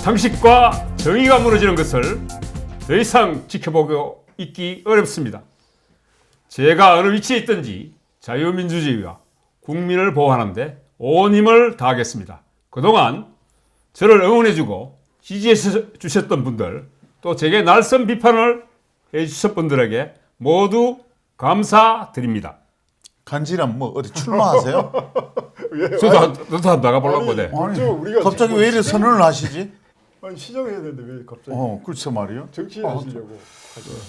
상식과 정의가 무너지는 것을 더 이상 지켜보고 있기 어렵습니다. 제가 어느 위치에 있든지 자유민주주의와 국민을 보호하는데 온 힘을 다하겠습니다. 그동안 저를 응원해주고 지지해 주셨던 분들, 또 제게 날선 비판을 해주셨던 분들에게 모두 감사드립니다. 간지람 뭐 어디 출마하세요? 너도 한번 나가보려고 돼. 아니, 갑자기 왜 이래 선언을 하시지? 아니 시작해야 되는데 왜 갑자기? 글쎄 말이요. 정치하시려고.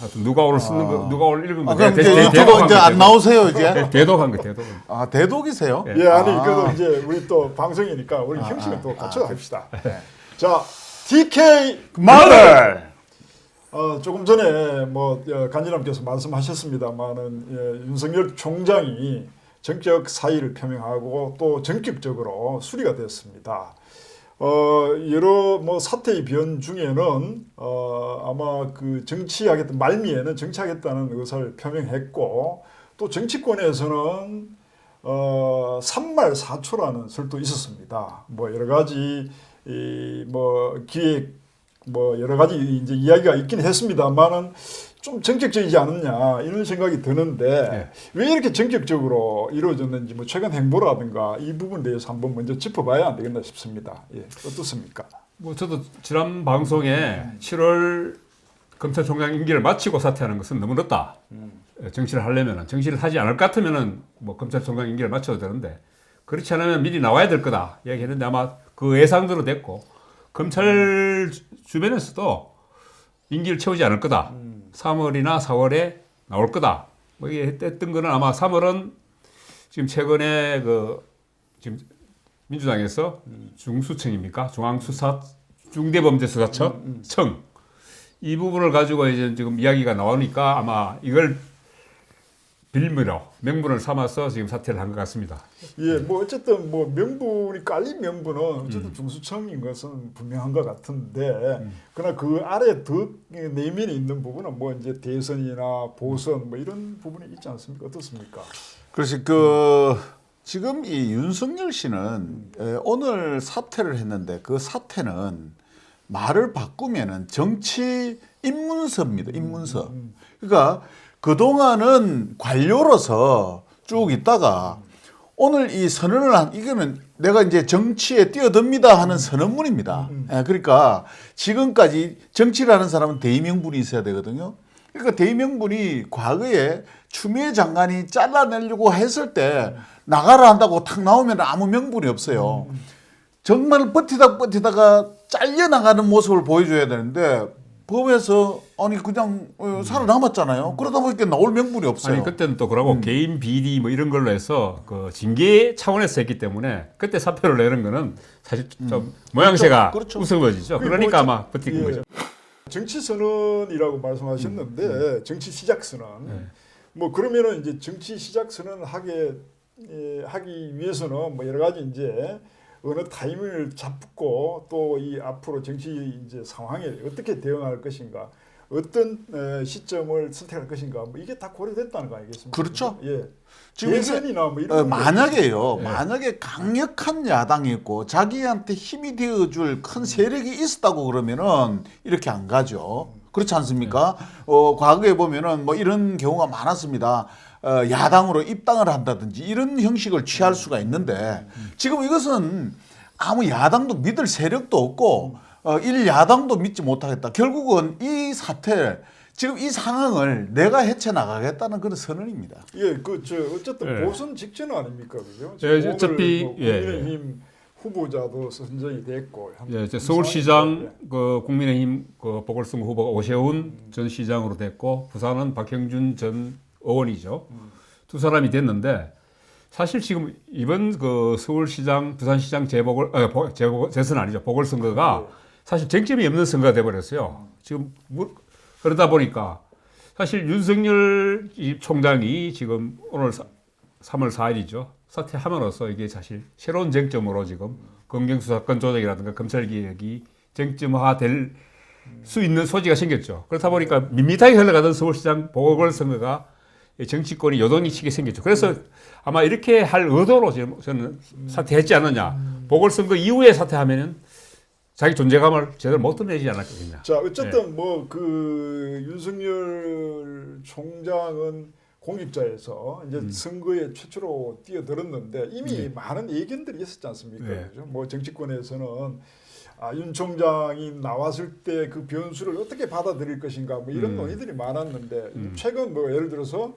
하여튼 누가 오늘 쓰는 거, 누가 오늘 읽은 거. 그럼 이제 유튜브 이제 안 나오세요 이제? 대독한 거, 대독. 아 대독이세요? 예, 아니 그래도 이제 우리 또 방송이니까 우리 형식은 또 갖춰 갑시다. 자, DK 말을 조금 전에 뭐 간지남께서 말씀하셨습니다만은 윤석열 총장이 전격 사의를 표명하고 또 전격적으로 수리가 됐습니다. 여러 뭐 사태의 변 중에는 아마 그 정치하겠다 말미에는 정치하겠다는 의사를 표명했고 또 정치권에서는 산말사초라는 설도 있었습니다. 뭐 여러 가지 뭐 기획 뭐 여러 가지 이제 이야기가 있긴 했습니다만은 좀 전격적이지 않느냐 이런 생각이 드는데 왜 이렇게 전격적으로 이루어졌는지 뭐 최근 행보라든가 이 부분에 대해서 한번 먼저 짚어봐야 안 되겠나 싶습니다. 예, 어떻습니까? 뭐 저도 지난 방송에 7월 검찰총장 임기를 마치고 사퇴하는 것은 너무 늦다. 정치를 하려면은 정치를 하지 않을 것 같으면은 뭐 검찰총장 임기를 마쳐도 되는데 그렇지 않으면 미리 나와야 될 거다 이야기했는데 아마 그 예상대로 됐고 검찰 주변에서도 임기를 채우지 않을 거다. 3월이나 4월에 나올 거다. 뭐 이게 했던 거는 아마 3월은 지금 최근에 그 지금 민주당에서 중수청입니까? 중대범죄수사청 이 부분을 가지고 이제 지금 이야기가 나오니까 아마 이걸 빌미로 명분을 삼아서 지금 사퇴를 한 것 같습니다. 예, 뭐 어쨌든 뭐 명분이 깔린 명분은 어쨌든 중수청인 것은 분명한 것 같은데, 그러나 그 아래 더 내면에 있는 부분은 뭐 이제 대선이나 보선 뭐 이런 부분이 있지 않습니까? 어떻습니까? 그래서 지금 이 윤석열 씨는 오늘 사퇴를 했는데 그 사퇴는 말을 바꾸면은 정치 입문서입니다. 입문서. 그러니까 그동안은 관료로서 쭉 있다가 오늘 이 선언을 한 이거는 내가 이제 정치에 뛰어듭니다 하는 선언문입니다. 그러니까 지금까지 정치를 하는 사람은 대의명분이 있어야 되거든요. 그러니까 대의명분이 과거에 추미애 장관이 잘라내려고 했을 때 나가라 한다고 탁 나오면 아무 명분이 없어요. 정말 버티다가 잘려나가는 모습을 보여줘야 되는데 법에서 아니 그냥 살아남았잖아요. 그러다 보니까 나올 명분이 없어요. 아니 그때는 또 그러고 개인 비리 뭐 이런 걸로 해서 그 징계 차원에서 했기 때문에 그때 사표를 내는 거는 사실 좀 모양새가 그렇죠. 우스워지죠. 그러니까 아마 버티는 거죠. 정치 선언이라고 말씀하셨는데 정치 시작 선언. 뭐 그러면은 이제 정치 시작 선언 하기 위해서는 뭐 여러 가지 이제 어느 타이밍을 잡고 또 이 앞으로 정치 이제 상황에 어떻게 대응할 것인가, 어떤 시점을 선택할 것인가, 뭐 이게 다 고려됐다는 거 아니겠습니까? 그렇죠. 예. 지금 대선이나 뭐 이런 만약에 강력한 야당이 있고 자기한테 힘이 되어줄 큰 세력이 있었다고 그러면은 이렇게 안 가죠. 그렇지 않습니까? 과거에 보면은 뭐 이런 경우가 많았습니다. 야당으로 입당을 한다든지 이런 형식을 취할 수가 있는데 지금 이것은 아무 야당도 믿을 세력도 없고 일야당도 믿지 못하겠다. 결국은 이 사태 지금 이 상황을 내가 헤쳐나가겠다는 그런 선언입니다. 예, 어쨌든 보선 직전 아닙니까, 그죠? 어차피 국민의힘 후보자도 선정이 됐고, 이제 서울시장 그 국민의힘 그 보궐선거 후보가 오세훈 전 시장으로 됐고 부산은 박형준 전 의원이죠. 두 사람이 됐는데 사실 지금 이번 그 서울시장, 부산시장 재선 아니죠. 보궐선거가 사실 쟁점이 없는 선거가 돼버렸어요. 지금 그러다 보니까 사실 윤석열 총장이 지금 오늘 3월 4일이죠. 사퇴함으로써 이게 사실 새로운 쟁점으로 지금 검경수사권 조정이라든가 검찰개혁이 쟁점화될 수 있는 소지가 생겼죠. 그렇다 보니까 밋밋하게 흘러가던 서울시장 보궐선거가 정치권이 요동이 치게 생겼죠. 그래서 아마 이렇게 할 의도로 저는 사퇴했지 않느냐. 보궐선거 이후에 사퇴하면은 자기 존재감을 제대로 못 드러내지 않았거든요. 자, 어쨌든 뭐 그 윤석열 총장은 공직자에서 이제 선거에 최초로 뛰어들었는데 이미 많은 예견들이 있었지 않습니까? 그죠? 뭐 정치권에서는 윤 총장이 나왔을 때 그 변수를 어떻게 받아들일 것인가 뭐 이런 논의들이 많았는데 최근 뭐 예를 들어서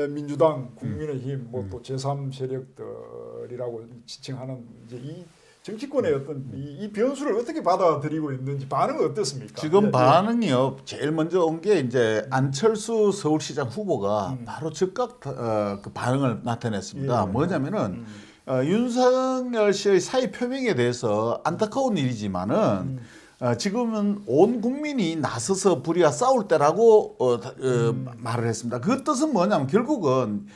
민주당, 국민의힘 뭐 또 제3 세력들이라고 지칭하는 이제 이 정치권의 어떤 이 변수를 어떻게 받아들이고 있는지 반응은 어떻습니까? 지금 반응이요. 제일 먼저 온 게 이제 안철수 서울시장 후보가 바로 즉각 그 반응을 나타냈습니다. 뭐냐면은 윤석열 씨의 사의 표명에 대해서 안타까운 일이지만은 지금은 온 국민이 나서서 불의와 싸울 때라고 말을 했습니다. 그 뜻은 뭐냐면 결국은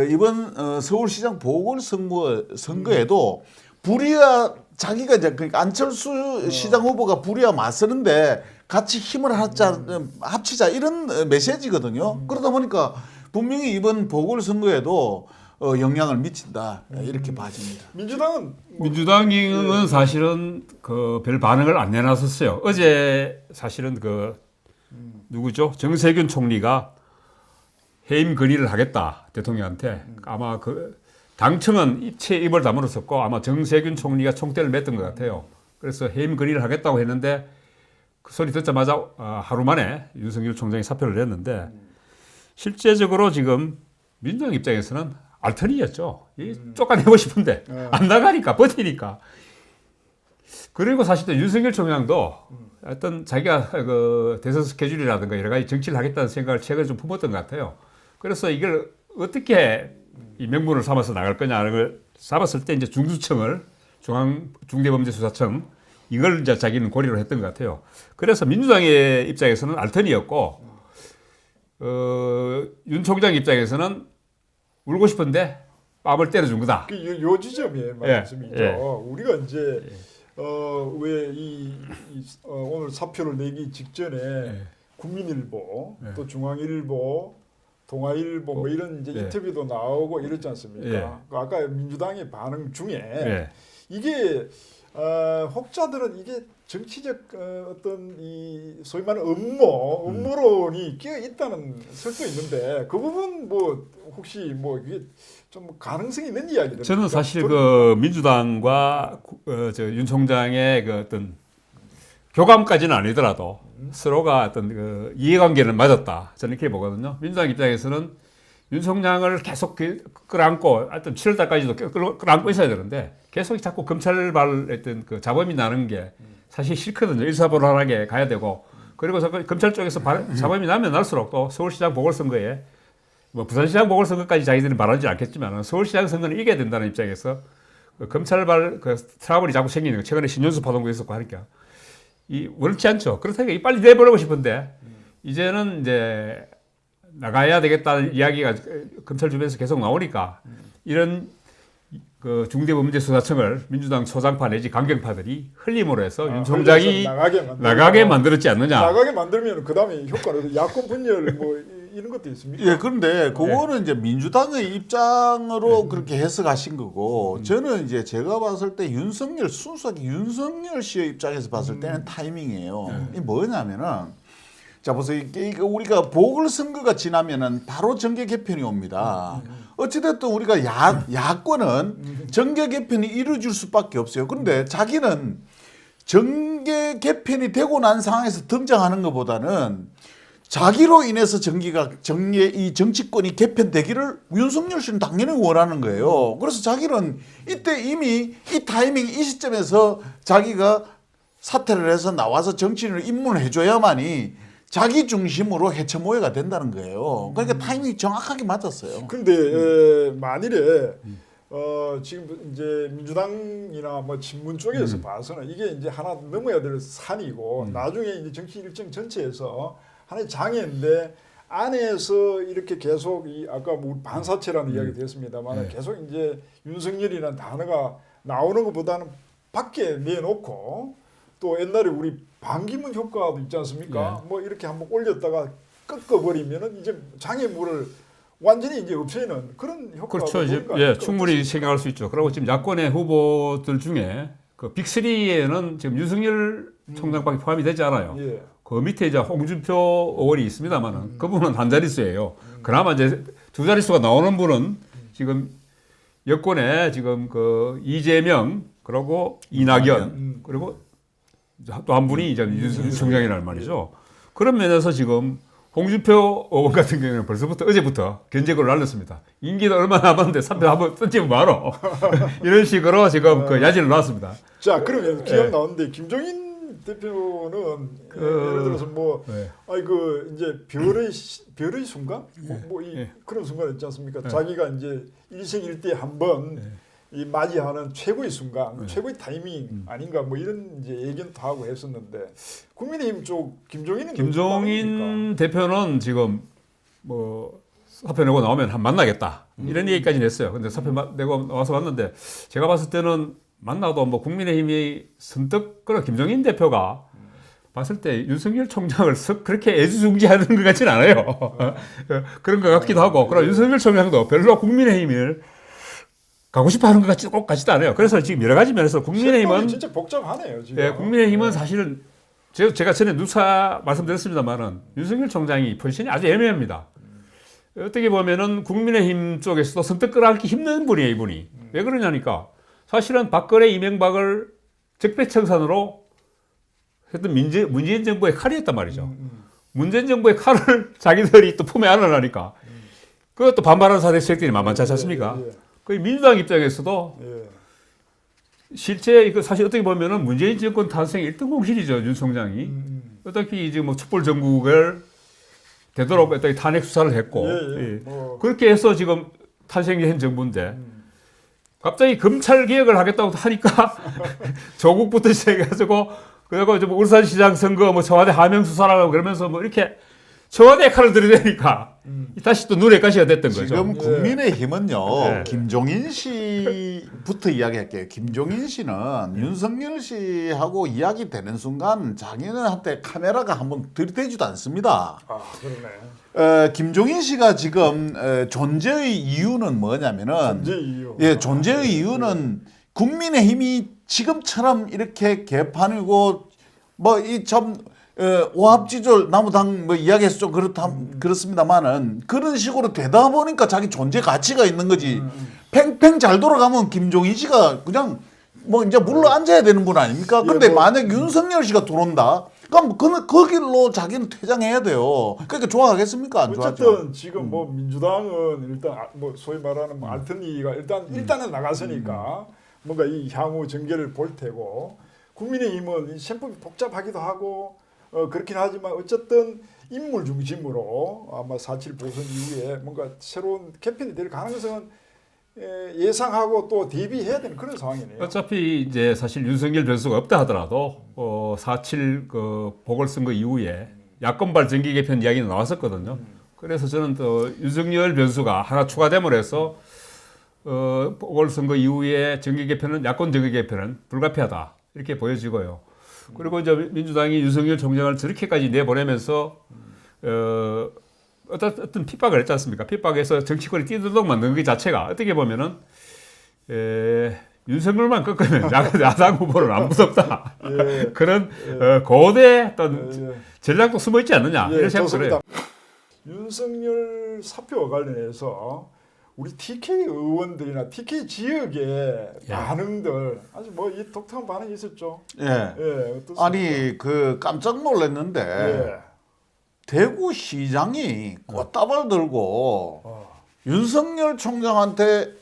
이번 서울시장 보궐선거에도 불의와 자기가 이제 그러니까 안철수 시장 후보가 불의와 맞서는데 같이 힘을 합치자 이런 메시지거든요. 그러다 보니까 분명히 이번 보궐선거에도 영향을 미친다 이렇게 봐집니다. 민주당은 사실은 그 별 반응을 안 내놨었어요. 어제 사실은 그 누구죠? 정세균 총리가 해임 건의를 하겠다 대통령한테 아마 그 당청은 입에 입을 다물었었고 아마 정세균 총리가 총대를 맸던 것 같아요. 그래서 해임 건의를 하겠다고 했는데 그 소리 듣자마자 하루 만에 윤석열 총장이 사표를 냈는데 실제적으로 지금 민주당 입장에서는 알턴이었죠. 쫓아내고 싶은데 안 나가니까 버티니까. 그리고 사실 또 윤석열 총장도 어떤 자기가 그 대선 스케줄이라든가 여러 가지 정치를 하겠다는 생각을 최근에 좀 품었던 것 같아요. 그래서 이걸 어떻게 이 명분을 삼아서 나갈 거냐는 걸 삼았을 때 이제 중수청을 중앙중대범죄수사청 이걸 이제 자기는 고려를 했던 것 같아요. 그래서 민주당의 입장에서는 알턴이었고 윤 총장 입장에서는 울고 싶은데 뺨을 때려준 거다. 요 지점에 말씀이죠. 우리가 이제 왜 오늘 사표를 내기 직전에 국민일보 또 중앙일보 동아일보 뭐 이런 이제 인터뷰도 나오고 이랬지 않습니까? 아까 민주당의 반응 중에 이게 혹자들은 이게 정치적 어떤 이 소위 말하는 음모론이 끼어 있다는 설도 있는데 그 부분 뭐 혹시 뭐 이게 좀 가능성이 있는 이야기들? 저는 사실 그 민주당과 윤 총장의 그 어떤 교감까지는 아니더라도 서로가 어떤 그 이해관계는 맞았다. 저는 이렇게 보거든요. 민주당 입장에서는 윤 총장을 계속 끌어안고 하여튼 7월 달까지도 끌어안고 있어야 되는데 계속 자꾸 검찰발 어떤 그 잡음이 나는 게 사실 싫거든요. 일사불란하게 가야 되고 그리고 검찰 쪽에서 잡음이 나면 날수록 또 서울시장 보궐선거에 뭐 부산시장 보궐선거까지 자기들이 말하지 않겠지만 서울시장 선거는 이겨야 된다는 입장에서 그 검찰발 그 트러블이 자꾸 생기는 거 최근에 신윤수 파동도 있었고 하니까 이 원치 않죠. 그렇다니까 빨리 내버리고 싶은데 이제는 이제 나가야 되겠다는 이야기가 검찰 주변에서 계속 나오니까 이런 그 중대범죄수사청을 민주당 소장파 내지 강경파들이 흘림으로 해서 윤 총장이 나가게 만들었지 않느냐. 나가게 만들면 그 다음에 효과는 야권 분열 뭐 이런 것도 있습니까? 예, 그런데 그거는 이제 민주당의 입장으로 그렇게 해석하신 거고 저는 이제 제가 봤을 때 순수하게 윤석열 씨의 입장에서 봤을 때는 타이밍이에요. 이 뭐냐면은 자 보세요. 우리가 보궐선거가 지나면은 바로 정계 개편이 옵니다. 어찌됐든 우리가 야권은 정계 개편이 이루어질 수밖에 없어요. 그런데 자기는 정계 개편이 되고 난 상황에서 등장하는 것보다는 자기로 인해서 이 정치권이 개편되기를 윤석열 씨는 당연히 원하는 거예요. 그래서 자기는 이때 이미 이 타이밍 이 시점에서 자기가 사퇴를 해서 나와서 정치인을 입문을 해줘야만이 자기 중심으로 해처모해가 된다는 거예요. 그러니까 타이밍이 정확하게 맞았어요. 그런데 만일에 지금 이제 민주당이나 뭐 친문 쪽에서 봐서는 이게 이제 하나 넘어야 될 산이고 나중에 이제 정치 일정 전체에서 하나의 장애인데 안에서 이렇게 계속 아까 뭐 반사체라는 이야기 됐습니다만 계속 이제 윤석열이라는 단어가 나오는 것보다는 밖에 내놓고 또 옛날에 우리 반기문 효과도 있지 않습니까? 뭐 이렇게 한번 올렸다가 꺾어버리면은 이제 장애물을 완전히 이제 없애는 그런 효과가 그렇죠. 충분히 생각할 수 있죠. 그리고 지금 야권의 후보들 중에 그 빅3에는 지금 윤석열 총장밖에 포함이 되지 않아요. 예. 그 밑에 이제 홍준표 의원이 있습니다만은 그분은 한 자릿수예요. 그나마 이제 두 자릿수가 나오는 분은 지금 여권에 지금 그 이재명 그리고 이낙연 그리고 또 한 분이 이제 윤 총장이란 말이죠. 그런 면에서 지금 홍준표 의원 같은 경우는 벌써부터 어제부터 견제구를 날렸습니다. 임기도 얼마 남았는데 사표 한번 던지면 말어. 이런 식으로 지금 그 야지를 놨습니다. 자, 그러면 기억 예. 나오는데 김종인 대표는 그- 예를 들어서 뭐 네. 아이 그 이제 별의 순간 뭐이 예. 그런 순간 있지 않습니까? 자기가 이제 일생 일대 한번 이 맞이하는 최고의 순간, 최고의 타이밍 아닌가 뭐 이런 이제 얘기도 하고 했었는데 국민의힘 쪽 김종인은 김종인 대표는 지금 뭐 사표 내고 나오면 한 만나겠다 이런 얘기까지는 했어요. 근데 사표 내고 나와서 왔는데 제가 봤을 때는 만나도 뭐 국민의힘이 선뜻 그런 김종인 대표가 봤을 때 윤석열 총장을 썩 그렇게 애지중지하는 것 같지는 않아요. 그런 것 같기도 하고 그럼 윤석열 총장도 별로 국민의힘을 가고 싶어하는 것 같지도 않아요. 그래서 지금 여러 가지 면에서 국민의힘은 진짜 복잡하네요 지금. 예, 국민의힘은 사실은 제가 전에 누차 말씀드렸습니다만은 윤석열 총장이 포지션이 아주 애매합니다. 어떻게 보면은 국민의힘 쪽에서도 선뜻 끌어안기 힘든 분이에요, 이분이. 왜 그러냐니까 사실은 박근혜, 이명박을 적폐청산으로 했던 문재인 정부의 칼이었단 말이죠. 문재인 정부의 칼을 자기들이 또 품에 안으려니까 그것도 반발하는 사대 세력들이 만만치 않지 않습니까? 예, 예, 그 민주당 입장에서도 예. 실제 이거 사실 어떻게 보면은 문재인 정권 탄생 1등 공신이죠, 윤 총장이. 어떻게 이제 뭐 촛불 전국을 되도록 어떻게 탄핵 수사를 했고 예, 예. 뭐. 그렇게 해서 지금 탄생된 정부인데 갑자기 검찰 개혁을 하겠다고 하니까 조국부터 시작해가지고 그리고 이제 뭐 울산시장 선거 뭐 청와대 하명 수사라고 그러면서 뭐 이렇게 청와대 칼을 들이대니까 다시 또 눈에 가시가 됐던 거죠. 지금 국민의힘은요. 네. 김종인 씨부터 이야기할게요. 김종인 씨는 윤석열 씨하고 이야기되는 순간 자기네한테 카메라가 한번 들이대지도 않습니다. 아 그러네. 김종인 씨가 지금 존재의 이유는 뭐냐면은 존재 이유. 예, 존재의 이유는 국민의힘이 지금처럼 이렇게 개판이고 뭐 이 참 오합지졸 나무당 뭐 이야기해서 좀 그렇습니다만은 그런 식으로 되다 보니까 자기 존재 가치가 있는 거지. 팽팽 잘 돌아가면 김종인 씨가 그냥 뭐 이제 물러 앉아야 되는 분 아닙니까? 근데 뭐- 만약 윤석열 씨가 들어온다. 그럼 그 길로 자기는 퇴장해야 돼요. 그러니까 좋아하겠습니까? 안 좋아하죠. 어쨌든 지금 뭐 민주당은 일단 뭐 소위 말하는 뭐 알턴이가 일단은 나갔으니까 뭔가 이 향후 전개를 볼 테고 국민의힘은 이 셈법이 복잡하기도 하고 그렇긴 하지만 어쨌든 인물 중심으로 아마 4.7 보선 이후에 뭔가 새로운 캠페인이 될 가능성은 예상하고 또 대비해야 되는 그런 상황이네요. 어차피 이제 사실 윤석열 변수가 없다 하더라도 4.7 그 보궐선거 이후에 야권발 정기 개편 이야기는 나왔었거든요. 그래서 저는 또 윤석열 변수가 하나 추가됨으로 해서 보궐선거 이후에 정기 개편은 야권 정기 개편은 불가피하다 이렇게 보여지고요. 그리고 이제 민주당이 윤석열 총장을 저렇게까지 내보내면서 어떤 핍박을 했지 않습니까? 핍박해서 정치권이 뛰들도록 만드는 것 자체가 어떻게 보면은 윤석열만 꺾으면 야당 후보는 안 무섭다. 예. 그런 고대 어떤 예. 전략도 숨어 있지 않느냐 예, 이런 생각을 해요. 좋습니다. 윤석열 사표와 관련해서 우리 TK 의원들이나 TK 지역의 예. 반응들 아주 뭐 이 독특한 반응이 있었죠. 예. 예, 어떻습니까? 아니 그 깜짝 놀랐는데 예. 대구시장이 꽃다발 들고 윤석열 총장한테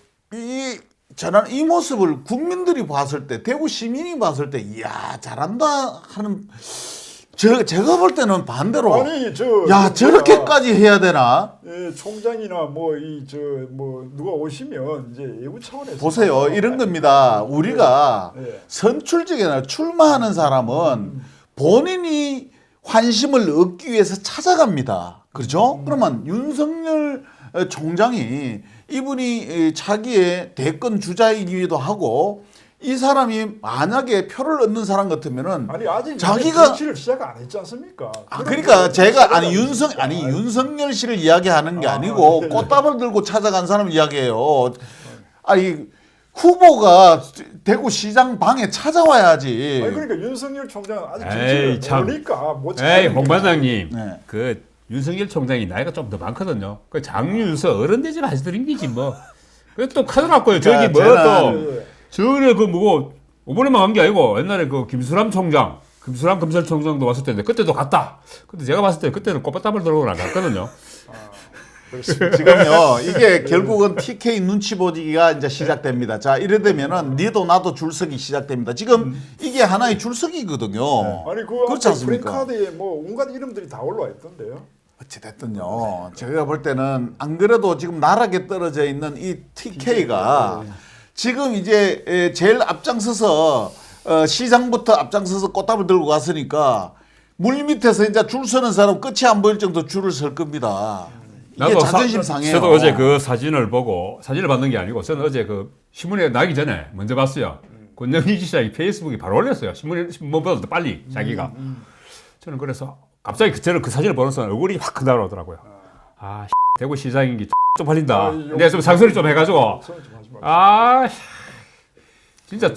저는 이 모습을 국민들이 봤을 때 대구 시민이 봤을 때 이야 잘한다 하는 제가 볼 때는 반대로 아니 야 저렇게까지 해야 되나 예, 총장이나 뭐 이 뭐 누가 오시면 이제 예우 차원에서 보세요 이런 겁니다 우리가 예. 선출직이나 출마하는 사람은 본인이 환심을 얻기 위해서 찾아갑니다. 그렇죠? 그러면 윤석열 총장이 이분이 자기의 대권 주자이기도 하고 이 사람이 만약에 표를 얻는 사람 같으면은 아니 아직 자기가 정치를 시작 안 했지 않습니까? 그러니까 제가 윤석열 씨를 이야기하는 게 아니고 예. 꽃다발 들고 찾아간 사람 이야기예요. 아니 후보가 대구시장 방에 찾아와야지. 아니 그러니까 윤석열 총장은 아직 에이, 정치를 참. 모르니까 못 에이, 찾아내는 홍 거야. 반장님. 네. 그 윤석열 총장이 나이가 좀 더 많거든요. 그 장유서 어른 되지 마시더린 기지 뭐. 그또 커져갖고요. 저기 뭐 저는- 또 전에 그 뭐고 이번에만 간 게 아니고 옛날에 그 김수남 총장, 김수남 검찰총장도 왔을 텐데 그때도 갔다. 근데 제가 봤을 때 그때는 꽃밭담을 들고 나갔거든요. 지금요 이게 결국은 TK 눈치 보기가 이제 시작됩니다. 자 이래 되면은 니도 나도 줄서기 시작됩니다. 지금 이게 하나의 줄서기거든요. 아니 그 그렇지 앞에 않습니까? 프랜카드에 뭐 온갖 이름들이 다 올라와 있던데요. 어찌됐든요. 제가 볼 때는 안 그래도 지금 나락에 떨어져 있는 이 TK가 지금 이제 제일 앞장서서 시장부터 앞장서서 꽃다발 들고 갔으니까 물 밑에서 이제 줄 서는 사람 끝이 안 보일 정도 줄을 설 겁니다. 이게 자존심 상해요. 저도 어제 그 사진을 보고 사진을 받는 게 아니고 저는 어제 그 신문에 나기 전에 먼저 봤어요. 권영희 지사장이 페이스북에 바로 올렸어요. 신문보다 더 빨리 자기가. 저는 그래서 갑자기 저는 그 사진을 보는 순간 얼굴이 확 날아오더라고요. 아 대구 시장인 게 쪽팔린다. 내가 좀 상소리 좀 해가지고 좀 하지 말고. 아 진짜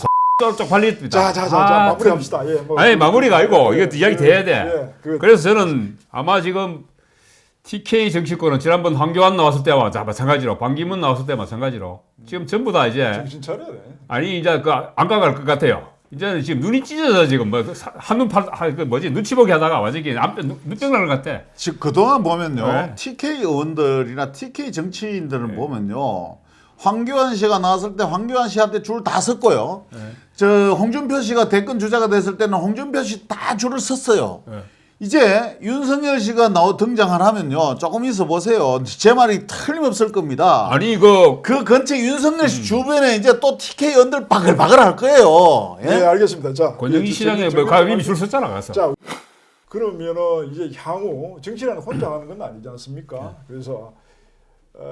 쪽팔립니다. 자 아, 마무리합시다. 예, 뭐 아니 마무리가 아니고 이것도 이야기 돼야 돼. 예, 그래서 저는 아마 지금 TK 정치권은 지난번 황교안 나왔을 때와 마찬가지로 반기문 나왔을 때 마찬가지로 지금 전부 다 이제 정신 차려야 돼. 아니 이제 그 안가갈 것 같아요. 이제는 지금 눈이 찢어져 지금 뭐 한눈 그 뭐지 눈치 보기 하다가 완전히 눈병 나는 것 같아. 지금 그동안 보면요 네. TK 의원들이나 TK 정치인들을 보면요 황교안 씨가 나왔을 때 황교안 씨한테 줄 다 섰고요. 저 홍준표 씨가 대권 주자가 됐을 때는 홍준표 씨 다 줄을 섰어요. 이제 윤석열 씨가 등장을 하면요 조금 있어 보세요. 제 말이 틀림없을 겁니다. 아니 그 근처 윤석열 씨 주변에 이제 또 TK 의원들 바글바글 할 거예요. 예? 예, 알겠습니다. 자, 권영희 예, 시장에 저기- 뭐 이미 줄 섰잖아 가서. 자, 그러면은 이제 향후 정치라는 혼자 하는 건 아니지 않습니까? 그래서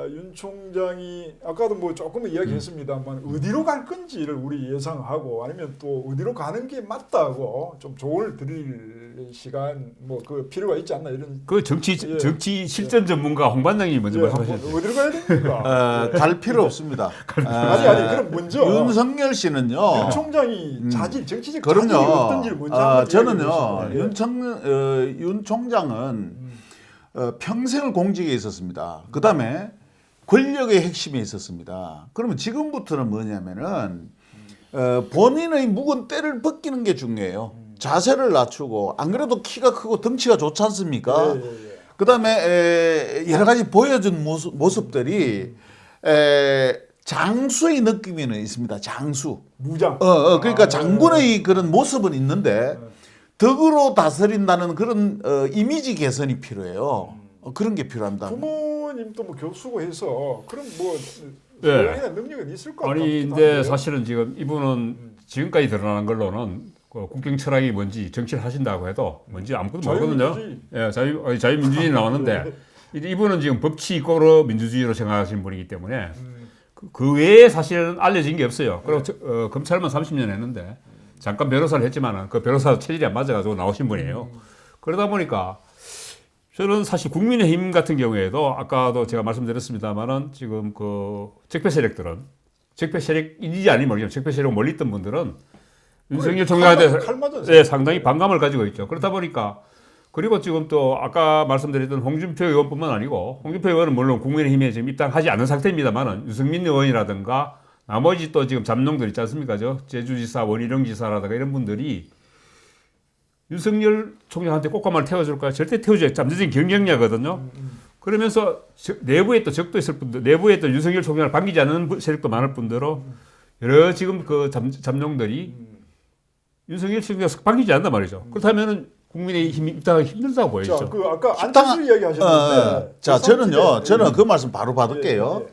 윤 총장이 아까도 뭐 조금 이야기했습니다만 어디로 갈 건지를 우리 예상하고 아니면 또 어디로 가는 게 맞다고 좀 조언을 드릴 시간 뭐 그 필요가 있지 않나 이런. 그 정치 실전 전문가 홍 반장님이 먼저 예, 말씀하셨죠. 어디로 가야 됩니까? 갈 필요 없습니다. 아니 그럼 먼저 윤석열 씨는요. 윤 총장이 자질 정치적 그럼요. 자질이 어떤지를 먼저 한번 저는요. 이야기해 주시죠. 윤 총장은 평생을 공직에 있었습니다. 그 다음에 권력의 핵심에 있었습니다. 그러면 지금부터는 뭐냐면은 본인의 묵은 때를 벗기는 게 중요해요. 자세를 낮추고 안 그래도 키가 크고 덩치가 좋지 않습니까? 예. 그 다음에 여러 가지 보여준 모습들이 장수의 느낌이 있습니다. 장수. 무장. 그러니까 장군의 그런 모습은 있는데 덕으로 다스린다는 그런 이미지 개선이 필요해요. 그런 게 필요합니다. 부모님도 뭐 교수고 해서 그럼 뭐 예. 소양이나 능력은 있을 것 같아요. 아니 근데 사실은 지금 이분은 지금까지 드러나는 걸로는 그 국경 철학이 뭔지 정치를 하신다고 해도 뭔지 아무것도 모르거든요. 자유민주주의. 예, 자유민주주의 나왔는데 이분은 지금 법치고로 민주주의로 생각하시는 분이기 때문에 그 외에 사실은 알려진 게 없어요. 그리고 검찰만 30년 했는데 잠깐 변호사를 했지만은 그 변호사 체질이 안 맞아가지고 나오신 분이에요. 그러다 보니까 저는 사실 국민의힘 같은 경우에도 아까도 제가 말씀드렸습니다만은 지금 그 적폐 세력들은 적폐 세력인지 아닌지 모르겠지만 적폐 세력 멀리 있던 분들은 윤석열 총장한테 칼 맞았어요. 예, 상당히 반감을 가지고 있죠. 그렇다 보니까 그리고 지금 또 아까 말씀드렸던 홍준표 의원뿐만 아니고 홍준표 의원은 물론 국민의힘에 지금 입당하지 않은 상태입니다만은 유승민 의원이라든가 나머지 또 지금 잠룡들 있지 않습니까? 제주지사, 원희룡 지사라든가 이런 분들이 윤석열 총장한테 꽃가마를 태워줄까요? 절대 태워줘야 잠재적인 경쟁자거든요. 그러면서 내부에 또 적도 있을 분들, 내부에 또 윤석열 총장을 반기지 않는 세력도 많을 뿐더러 여러 지금 그 잠룡들이 윤석열 총장을 반기지 않는단 말이죠. 그렇다면은 국민의힘이 입당하기 힘들다고 보여지죠. 자, 그 아까 안철수 이야기 하셨는데 자, 저는 그 말씀 바로 받을게요.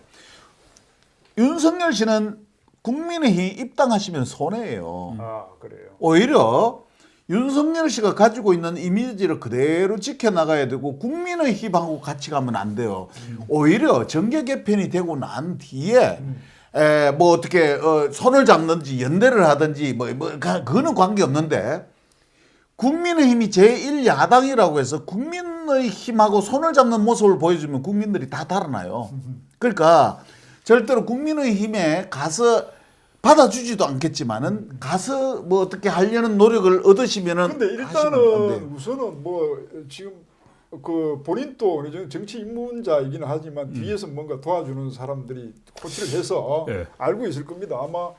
윤석열 씨는 국민의힘 입당하시면 손해예요. 아, 그래요. 오히려 윤석열 씨가 가지고 있는 이미지를 그대로 지켜나가야 되고 국민의힘하고 같이 가면 안 돼요. 오히려 정계 개편이 되고 난 뒤에 뭐 어떻게 손을 잡는지 연대를 하든지 그거는 관계없는데 국민의힘이 제1야당이라고 해서 국민의힘하고 손을 잡는 모습을 보여주면 국민들이 다 달아나요. 그러니까 절대로 국민의힘에 가서 받아주지도 않겠지만은 가서 뭐 어떻게 하려는 노력을 얻으시면은 근데 하시면 안 돼요. 일단은 우선은 뭐 지금 그 본인도 어느 정도 정치 입문자이긴 하지만 뒤에서 뭔가 도와주는 사람들이 코치를 해서 예. 알고 있을 겁니다. 아마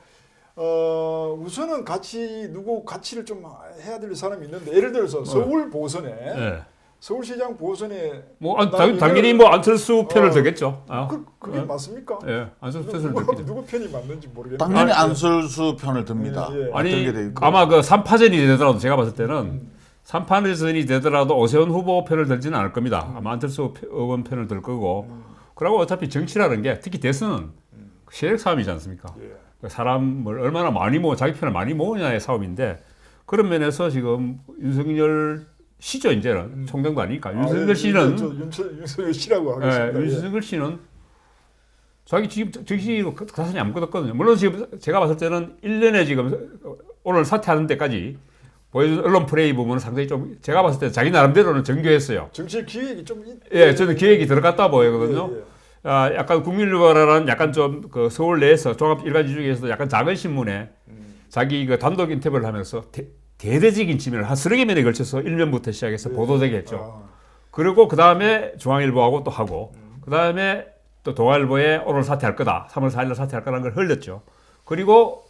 우선은 같이를 좀 해야 될 사람이 있는데 예를 들어서 서울 보선에 예. 서울시장 보선에 뭐 나는 당연히 이거를- 뭐 안철수 편을 어, 들겠죠. 그게 맞습니까? 예, 안철수 편을 들겠죠. 누구 편이 맞는지 모르겠는데 당연히 아, 안철수 편을 듭니다. 예, 예. 어떤 게 아니 되고. 아마 그 3파전이 되더라도 제가 봤을 때는 3파전이 되더라도 오세훈 후보 편을 들지는 않을 겁니다. 아마 안철수 의원 편을 들 거고. 그리고 어차피 정치라는 게 특히 대선은 세력 싸움이지 않습니까? 예. 사람을 얼마나 많이 자기 편을 많이 모으냐의 싸움인데 그런 면에서 지금 윤석열 씨죠 이제는 총장도 아니니까 윤석열 씨는 윤석열 씨라고 하겠습니다. 예. 윤석열 씨는 자기 지금 정치로 자산이 아무것도 없거든요. 물론 지금 제가 봤을 때는 1년에 지금 오늘 사퇴하는 데까지 보여준 언론 플레이 부분은 상당히 좀 제가 봤을 때 자기 나름대로는 정교했어요. 정치 기획이 좀 예, 저는 기획이 들어갔다 보이거든요. 예, 예. 약간 국민일보라는 약간 좀 그 서울 내에서 종합 일간지 중에서도 약간 작은 신문에 자기 그 단독 인터뷰를 하면서 대대적인 지면을 한 30년에 걸쳐서 1면부터 시작해서 보도되게 했죠. 그리고 그 다음에 중앙일보하고 또 하고 그 다음에 또 동아일보에 오늘 사퇴할 거다. 3월 4일 날 사퇴할 거라는 걸 흘렸죠. 그리고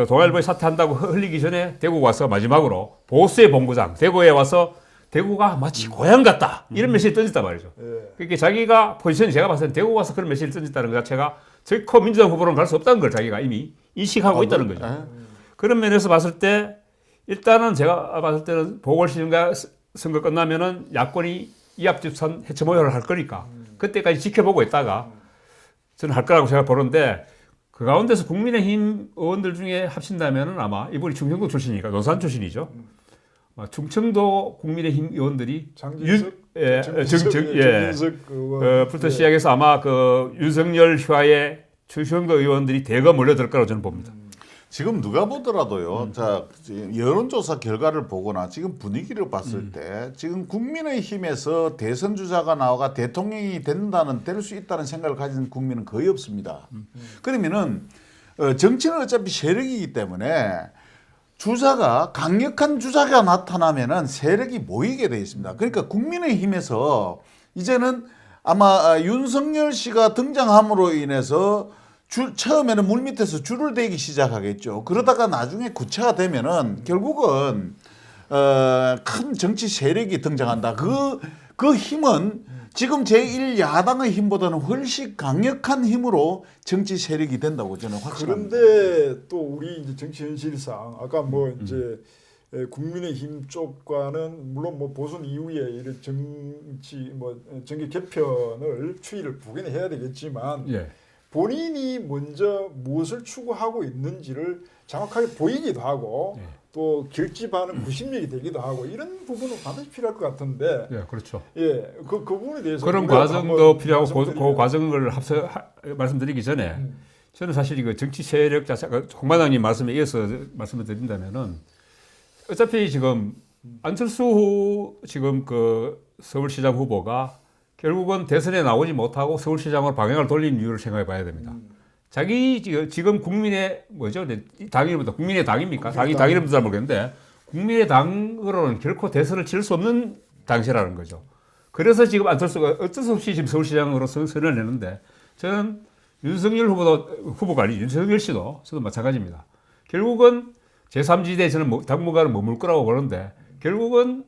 동아일보에 사퇴한다고 흘리기 전에 대구 와서 마지막으로 보수의 본부장 대구에 와서 대구가 마치 고향 같다. 이런 메시지를 던졌단 말이죠. 예. 그러니까 자기가 포지션이 제가 봤을 때 대구 와서 그런 메시지를 던졌다는 것 자체가 저코 민주당 후보로는 갈 수 없다는 걸 자기가 이미 인식하고 있다는 거죠. 예. 그런 면에서 봤을 때 일단은 제가 봤을 때는 보궐시장과 선거 끝나면은 야권이 이합집산 해체 모여를 할 거니까 그때까지 지켜보고 있다가 저는 할 거라고 제가 보는데 그 가운데서 국민의힘 의원들 중에 합친다면은 아마 이분이 충청도 출신이니까 논산 출신이죠. 충청도 국민의힘 의원들이 장진석, 정진석 의원. 부터 시작해서 아마 그 윤석열 휘하의 충청도 의원들이 대거 몰려들 거라고 저는 봅니다. 지금 누가 보더라도요. 자, 여론조사 결과를 보거나 지금 분위기를 봤을 때 지금 국민의힘에서 대선 주자가 나와가 대통령이 될 수 있다는 생각을 가진 국민은 거의 없습니다. 그러면은 정치는 어차피 세력이기 때문에 주자가 강력한 주자가 나타나면은 세력이 모이게 돼 있습니다. 그러니까 국민의힘에서 이제는 아마 윤석열 씨가 등장함으로 인해서 처음에는 물밑에서 줄을 대기 시작하겠죠. 그러다가 나중에 구체가 되면은 결국은 큰 정치 세력이 등장한다. 그 힘은 지금 제1야당의 힘보다는 훨씬 강력한 힘으로 정치 세력이 된다고 저는 확신합니다. 그런데 또 우리 이제 정치 현실상 아까 뭐 이제 국민의힘 쪽과는 물론 뭐 보선 이후에 이런 정치 뭐 정계 개편을 추이를 보긴 해야 되겠지만 예. 본인이 먼저 무엇을 추구하고 있는지를 정확하게 보이기도 하고 또 결집하는 구심력이 되기도 하고 이런 부분은 반드시 필요할 것 같은데 예, 그렇죠. 예, 그 부분에 대해서 그런 우리가 과정도 한번 필요하고 그 말씀드리면 과정을 말씀드리기 전에 저는 사실 이거 정치 세력 자체가 홍반장님 말씀에 이어서 말씀을 드린다면은 어차피 지금 안철수 지금 그 서울시장 후보가 결국은 대선에 나오지 못하고 서울시장으로 방향을 돌린 이유를 생각해 봐야 됩니다. 자기 지금 국민의 뭐죠? 당이름부터 국민의 당입니까? 당이름도 잘 모르겠는데 국민의 당으로는 결코 대선을 칠 수 없는 당시라는 거죠. 그래서 지금 안철수가 어쩔 수 없이 지금 서울시장으로 선언을 했는데 저는 윤석열 후보가 아니 윤석열 씨도 저도 마찬가지입니다. 결국은 제3지대에 저는 당분간은 머물 거라고 보는데 결국은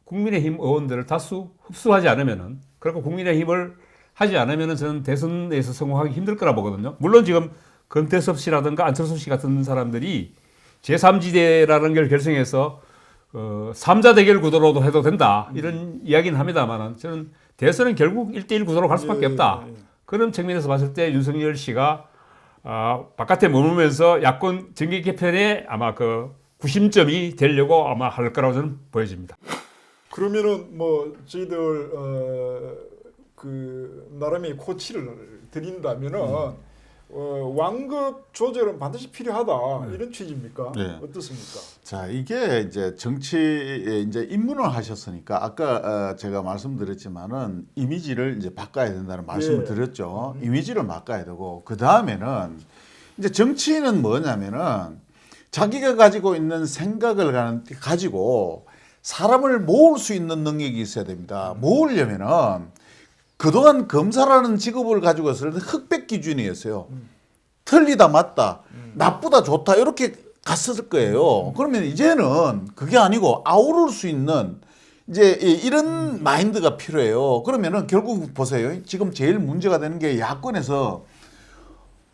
국민의힘 의원들을 다수 흡수하지 않으면은 그리고 국민의힘을 하지 않으면은 저는 대선에서 성공하기 힘들 거라 보거든요. 물론 지금 권태섭 씨라든가 안철수 씨 같은 사람들이 제3지대라는 걸 결성해서 3자 대결 구도로도 해도 된다 이런 이야기는 합니다만 저는 대선은 결국 1대1 구도로 갈 수밖에 없다. 그런 측면에서 봤을 때 윤석열 씨가 바깥에 머물면서 야권 정계 개편에 아마 그 구심점이 되려고 아마 할 거라고 저는 보여집니다. 그러면은 뭐 저희들 그 나름의 코치를 드린다면은 완급 조절은 반드시 필요하다 이런 취지입니까? 네. 어떻습니까? 자, 이게 이제 정치에 이제 입문을 하셨으니까 아까 제가 말씀드렸지만은 이미지를 이제 바꿔야 된다는 말씀을 예. 드렸죠. 이미지를 바꿔야 되고 그 다음에는 이제 정치인은 뭐냐면은 자기가 가지고 있는 생각을 가지고 사람을 모을 수 있는 능력이 있어야 됩니다. 모으려면은 그동안 검사라는 직업을 가지고 있을 때 흑백 기준이었어요. 틀리다 맞다, 나쁘다 좋다 이렇게 갔을 거예요. 그러면 이제는 그게 아니고 아우를 수 있는 이제 이런 마인드가 필요해요. 그러면은 결국 보세요. 지금 제일 문제가 되는 게 야권에서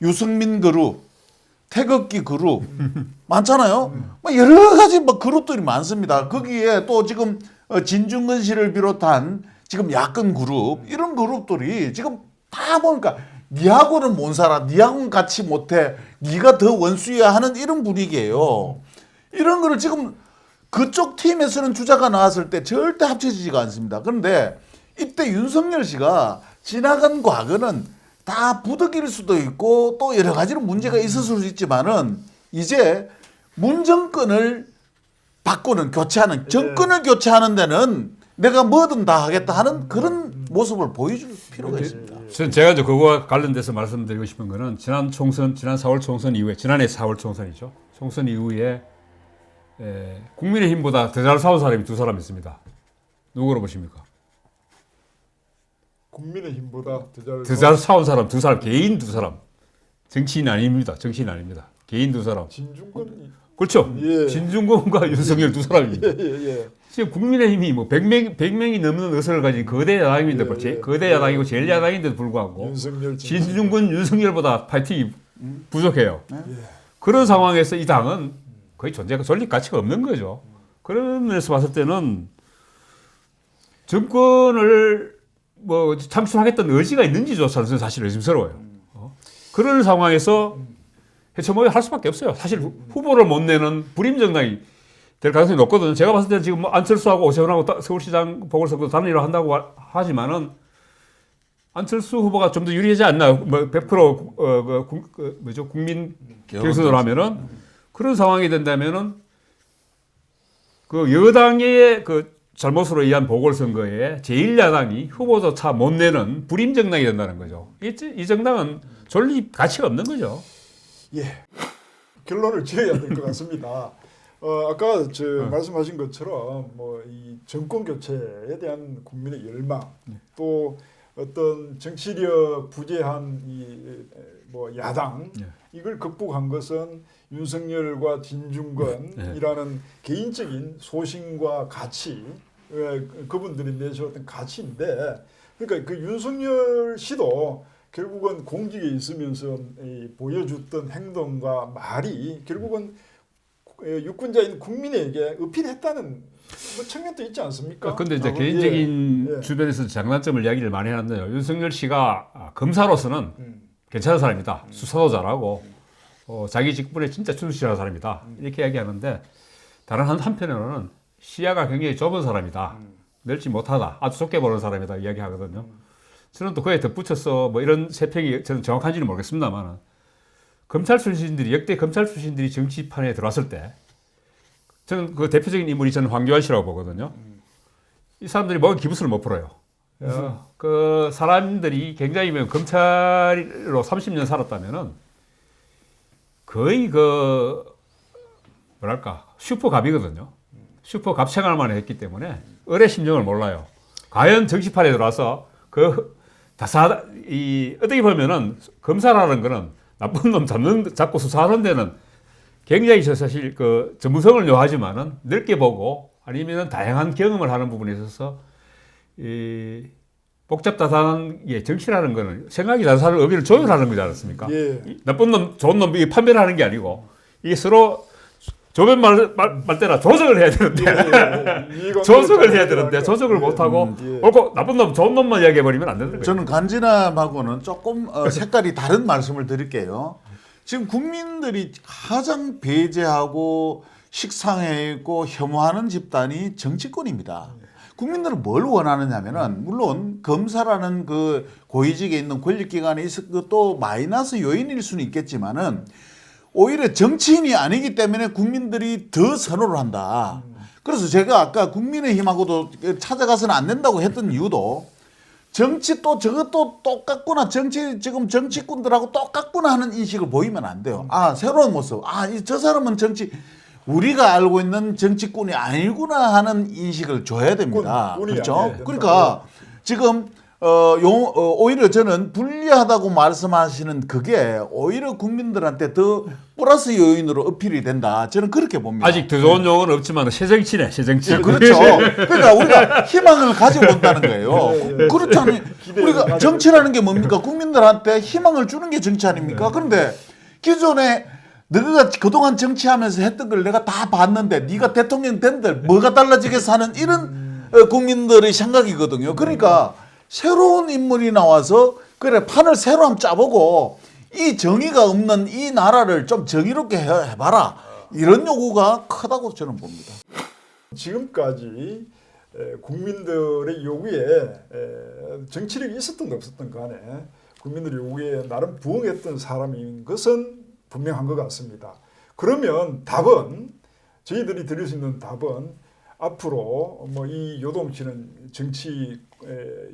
유승민 그룹, 태극기 그룹 많잖아요. 뭐 여러 가지 뭐 그룹들이 많습니다. 거기에 또 지금 진중근 씨를 비롯한 지금 야권 그룹 이런 그룹들이 지금 다 보니까 니하고는 못 살아, 니하고는 같이 못해, 니가 더 원수야 하는 이런 분위기예요. 이런 거를 지금 그쪽 팀에서는 주자가 나왔을 때 절대 합쳐지지가 않습니다. 그런데 이때 윤석열 씨가 지나간 과거는 다 부득일 수도 있고 또 여러 가지로 문제가 있었을 수 있지만은 이제 문정권을 바꾸는 교체하는 정권을 교체하는 데는 내가 뭐든 다 하겠다 하는 그런 모습을 보여줄 필요가 있습니다. 제가 이제 그거와 관련돼서 말씀드리고 싶은 거는 지난 4월 총선 이후에 지난해 4월 총선이죠. 총선 이후에 국민의힘보다 더 잘 싸운 사람이 두 사람 있습니다. 누구로 보십니까? 국민의힘보다 더 잘 싸운 사람 두 사람, 개인 두 사람. 정치인 아닙니다. 정치인 아닙니다. 개인 두 사람. 진중권 그렇죠. 예. 진중권과 윤석열 두 사람입니다. 예. 지금 국민의힘이 뭐 100명이 넘는 의석을 가진 거대 야당인데 거대 야당이고 제일 야당인데도 불구하고 윤석열 진중권, 윤석열보다 파이팅이 부족해요. 예. 그런 상황에서 이 당은 거의 존립 가치가 없는 거죠. 그런 면에서 봤을 때는 정권을 뭐 창출하겠다는 의지가 있는지조차는 사실 의심스러워요. 그런 상황에서 해처모에 할 수밖에 없어요. 사실 후보를 못 내는 불임 정당이 될 가능성이 높거든요. 제가 봤을 때는 지금 뭐 안철수하고 오세훈하고 서울시장 보궐선거 단일화 한다고 하지만은 안철수 후보가 좀 더 유리하지 않나? 뭐 100% 뭐죠? 국민 경선으로 하면은 그런 상황이 된다면은 그 여당의 그 잘못으로 의한 보궐선거에 제1야당이 후보조차 못 내는 불임 정당이 된다는 거죠. 이 정당은 존립 가치가 없는 거죠. 예. 결론을 지어야 될 것 같습니다. 아까 말씀하신 것처럼 뭐 이 정권 교체에 대한 국민의 열망, 또 어떤 정치력 부재한 이 뭐 야당 이걸 극복한 것은 윤석열과 진중권이라는 개인적인 소신과 가치, 그분들이 내세웠던 가치인데, 그러니까 그 윤석열 씨도 결국은 공직에 있으면서 보여줬던 행동과 말이 결국은 유권자인 국민에게 어필했다는 뭐 측면도 있지 않습니까? 그런데 이제 개인적인 주변에서 장단점을 이야기를 많이 하는데요. 윤석열 씨가 검사로서는 괜찮은 사람이다. 수사도 잘하고 자기 직분에 진짜 충실한 사람이다. 이렇게 이야기하는데 다른 한편으로는 시야가 굉장히 좁은 사람이다. 넓지 못하다. 아주 좁게 보는 사람이다. 이야기하거든요. 저는 또 그에 덧붙여서 뭐 이런 세평이 저는 정확한지는 모르겠습니다만 역대 검찰 출신들이 정치판에 들어왔을 때 저는 그 대표적인 인물이 저는 황교안 씨라고 보거든요. 이 사람들이 뭔 기부스를 못 풀어요. 그 사람들이 굉장히 검찰로 30년 살았다면은 거의 그 뭐랄까 슈퍼갑이거든요. 슈퍼갑 생활만 했기 때문에 을의 심정을 몰라요. 과연 정치판에 들어와서 어떻게 보면은 검사라는 거는 나쁜 놈 잡고 수사하는 데는 굉장히 사실 그 전문성을 요하지만은 넓게 보고 아니면은 다양한 경험을 하는 부분에 있어서 이 복잡다단한 정치라는 거는 생각이 다른 사람을 의견을 조율하는 거지 않습니까? 예. 나쁜 놈, 좋은 놈 이게 판별을 하는 게 아니고 이게 서로 조변 말 때나 조정을 해야 되는데 조정을 해야 되는데 조정을 못하고 옳고 나쁜 놈, 좋은 놈만 이야기해버리면 안 되는 거예요. 저는 간지남하고는 조금 색깔이 다른 말씀을 드릴게요. 지금 국민들이 가장 배제하고 식상해있고 혐오하는 집단이 정치권입니다. 국민들은 뭘 원하느냐면은 물론 검사라는 그 고위직에 있는 권력기관에 있을 또 마이너스 요인일 수는 있겠지만은 오히려 정치인이 아니기 때문에 국민들이 더 선호를 한다. 그래서 제가 아까 국민의힘하고도 찾아가서는 안 된다고 했던 이유도 정치 또 저것도 똑같구나. 지금 정치꾼들하고 똑같구나 하는 인식을 보이면 안 돼요. 아, 새로운 모습. 아, 저 사람은 우리가 알고 있는 정치꾼이 아니구나 하는 인식을 줘야 됩니다. 꾼이 그렇죠? 아니어야 된다. 그러니까 지금 오히려 저는 불리하다고 말씀하시는 그게 오히려 국민들한테 더 플러스 요인으로 어필이 된다. 저는 그렇게 봅니다. 아직 더 좋은 용어는 없지만 새정치네, 새정치. 예, 그렇죠. 그러니까 우리가 희망을 가져본다는 거예요. 예. 그렇잖아요. 기대를 우리가 가져야 정치라는 게 뭡니까? 국민들한테 희망을 주는 게 정치 아닙니까? 그런데 기존에 너가 그동안 정치하면서 했던 걸 내가 다 봤는데 네가 대통령 된들 뭐가 달라지겠어 하는 이런 국민들의 생각이거든요. 그러니까 새로운 인물이 나와서 그래 판을 새로 한번 짜보고 이 정의가 없는 이 나라를 좀 정의롭게 해봐라. 이런 요구가 크다고 저는 봅니다. 지금까지 국민들의 요구에 정치력이 있었든 없었든 간에 국민들의 요구에 나름 부응했던 사람인 것은 분명한 것 같습니다. 그러면 답은 저희들이 드릴 수 있는 답은 앞으로 뭐 이 요동치는 정치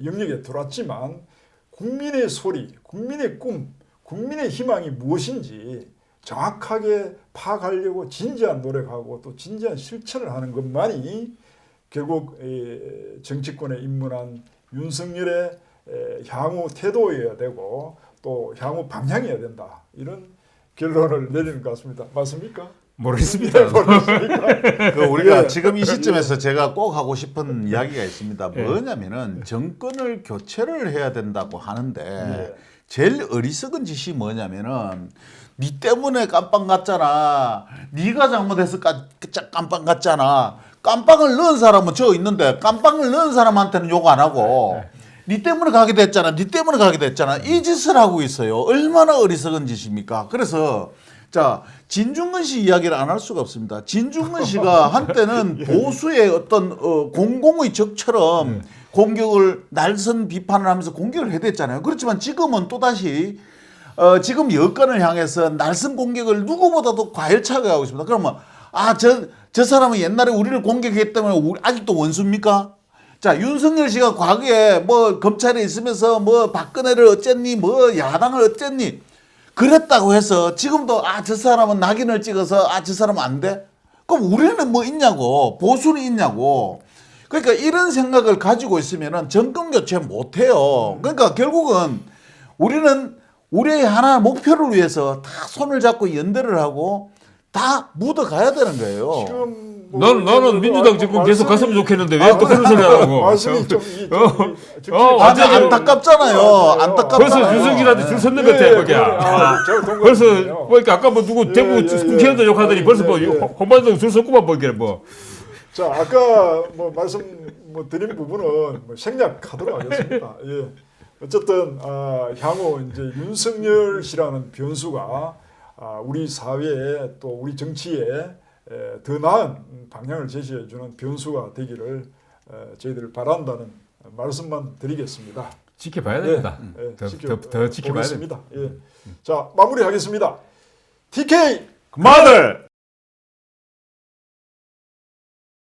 영역에 들어왔지만 국민의 소리, 국민의 꿈, 국민의 희망이 무엇인지 정확하게 파악하려고 진지한 노력하고 또 진지한 실천을 하는 것만이 결국 정치권에 입문한 윤석열의 향후 태도여야 되고 또 향후 방향이어야 된다. 이런 결론을 내리는 것 같습니다. 맞습니까? 모르겠습니다. 우리가 예. 지금 이 시점에서 제가 꼭 하고 싶은 이야기가 있습니다. 뭐냐면은 정권을 교체를 해야 된다고 하는데 제일 어리석은 짓이 뭐냐면은 니 때문에 깜빵 갔잖아. 네가 잘못해서 깜빵 갔잖아. 깜빵을 넣은 사람은 저 있는데 깜빵을 넣은 사람한테는 욕 안 하고 니 때문에 가게 됐잖아. 니 때문에 가게 됐잖아. 이 짓을 하고 있어요. 얼마나 어리석은 짓입니까? 그래서 자, 진중근 씨 이야기를 안 할 수가 없습니다. 진중근 씨가 한때는 보수의 어떤 공공의 적처럼 공격을 날선 비판을 하면서 공격을 해댔잖아요. 그렇지만 지금은 또다시 지금 여권을 향해서 날선 공격을 누구보다도 과열차게 하고 있습니다. 그러면 저 사람은 옛날에 우리를 공격했기 때문에 아직도 원수입니까? 자, 윤석열 씨가 과거에 뭐 검찰에 있으면서 뭐 박근혜를 어쨌니 뭐 야당을 어쨌니 그랬다고 해서 지금도 저 사람은 낙인을 찍어서 저 사람은 안 돼? 그럼 우리는 뭐 있냐고, 보수는 있냐고. 그러니까 이런 생각을 가지고 있으면은 정권 교체 못 해요. 그러니까 결국은 우리는 우리의 하나 목표를 위해서 다 손을 잡고 연대를 하고 다 묻어가야 되는 거예요. 지금 나는 민주당 정권 계속 갔으면 좋겠는데 왜 또 그런 소리 하라고. 말씀이 좀 완전 안타깝잖아요. 안타깝잖아요. 벌써 윤석열한테 줄 섰는 것 같아, 거기야. 벌써 뭐 이렇게 아까 뭐 누구 대구 국회의원도 욕하더니 벌써 뭐 홍반장 줄 섰구만 뭐 이게 뭐. 자, 아까 뭐 말씀 드린 부분은 뭐 생략하도록 하겠습니다. 예. 어쨌든 향후 이제 윤석열 씨라는 변수가 우리 사회에 또 우리 정치에 더 나은 방향을 제시해 주는 변수가 되기를 저희들 바란다는 말씀만 드리겠습니다. 지켜봐야 됩니다. 더 지켜봐야 됩니다. 됩니다. 자, 마무리하겠습니다. TK 그만들!